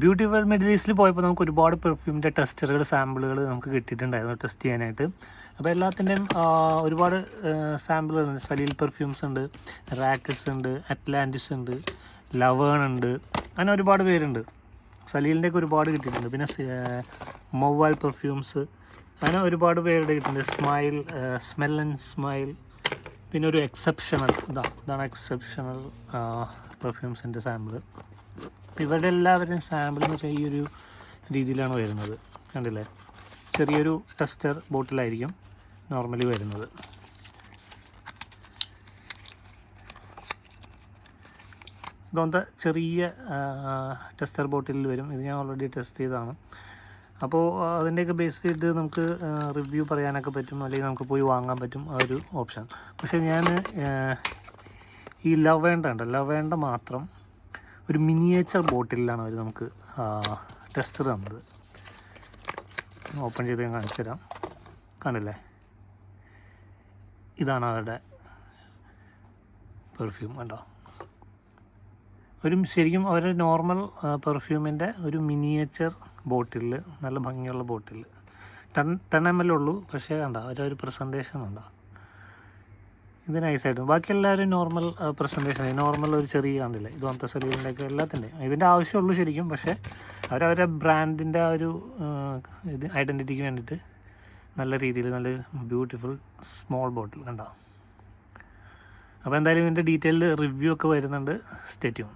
Beauty world middle ഈസ്റ്റിൽ പോയപ്പോൾ നമുക്ക് ഒരുപാട് പെർഫ്യൂമിൻ്റെ ടെസ്റ്ററുകൾ സാമ്പിളുകൾ നമുക്ക് കിട്ടിയിട്ടുണ്ടായിരുന്നു ടെസ്റ്റ് ചെയ്യാനായിട്ട്. അപ്പോൾ എല്ലാത്തിൻ്റെയും ഒരുപാട് സാമ്പിളുകളുണ്ട്. സലീൽ പെർഫ്യൂംസ് ഉണ്ട്, റാക്കസ് ഉണ്ട്, അറ്റ്ലാന്റിസ് ഉണ്ട്, ലവേൺ ഉണ്ട്, അങ്ങനെ ഒരുപാട് പേരുണ്ട്. സലീലിൻ്റെയൊക്കെ ഒരുപാട് കിട്ടിയിട്ടുണ്ട്. പിന്നെ മൊവ്വാൽ പെർഫ്യൂംസ്, അങ്ങനെ ഒരുപാട് പേരുടെ കിട്ടിയിട്ടുണ്ട്. സ്മെൽ ആൻഡ് സ്മൈൽ, പിന്നെ ഒരു എക്സെപ്ഷണൽ, ഇതാണ് എക്സെപ്ഷണൽ പെർഫ്യൂംസിൻ്റെ സാമ്പിൾ. ഇവരുടെ എല്ലാവരുടെയും സാമ്പിൾ എന്ന് വെച്ചാൽ ഈ ഒരു രീതിയിലാണ് വരുന്നത്. കണ്ടില്ലേ, ചെറിയൊരു ടെസ്റ്റർ ബോട്ടിലായിരിക്കും നോർമലി വരുന്നത്. ഇതൊന്ന് ചെറിയ ടെസ്റ്റർ ബോട്ടിലിൽ വരും. ഇത് ഞാൻ ഓൾറെഡി ടെസ്റ്റ് ചെയ്തതാണ്. അപ്പോൾ അതിൻ്റെയൊക്കെ ബേസ് ചെയ്ത് നമുക്ക് റിവ്യൂ പറയാനൊക്കെ പറ്റും, അല്ലെങ്കിൽ നമുക്ക് പോയി വാങ്ങാൻ പറ്റും, ആ ഒരു ഓപ്ഷൻ. പക്ഷേ ഞാൻ ഈ ലവേണ്ട മാത്രം ഒരു മിനിയേച്ചർ ബോട്ടിലാണ് അവർ നമുക്ക് ടെസ്റ്റർ തന്നത്. ഓപ്പൺ ചെയ്ത് ഞാൻ കാണിച്ചു തരാം. കണ്ടില്ലേ, ഇതാണ് അവരുടെ പെർഫ്യൂം. കണ്ടോ, ശരിക്കും അവരുടെ നോർമൽ പെർഫ്യൂമിൻ്റെ ഒരു മിനിയേച്ചർ ബോട്ടിൽ, നല്ല ഭംഗിയുള്ള ബോട്ടിൽ. 10 ml ഉള്ളൂ, പക്ഷേ കണ്ടോ അവരൊരു പ്രസൻറ്റേഷൻ ഉണ്ടോ, ഇത് നൈസായിട്ട്. ബാക്കി എല്ലാവരും നോർമൽ പ്രസൻറ്റേഷൻ, നോർമൽ ഒരു ചെറിയ കണ്ടില്ലേ, ഇതുപോലത്തെ സലീലിൻ്റെയൊക്കെ എല്ലാത്തിൻ്റെയും ഇതിൻ്റെ ആവശ്യമുള്ളൂ ശരിക്കും. പക്ഷേ അവരവരുടെ ബ്രാൻഡിൻ്റെ ആ ഒരു ഇത് ഐഡൻറ്റിറ്റിക്ക് വേണ്ടിയിട്ട് നല്ല രീതിയിൽ നല്ല ബ്യൂട്ടിഫുൾ സ്മോൾ ബോട്ടിൽ കണ്ടോ. അപ്പോൾ എന്തായാലും ഇതിൻ്റെ ഡീറ്റെയിൽഡ് റിവ്യൂ ഒക്കെ വരുന്നുണ്ട്. Stay tune.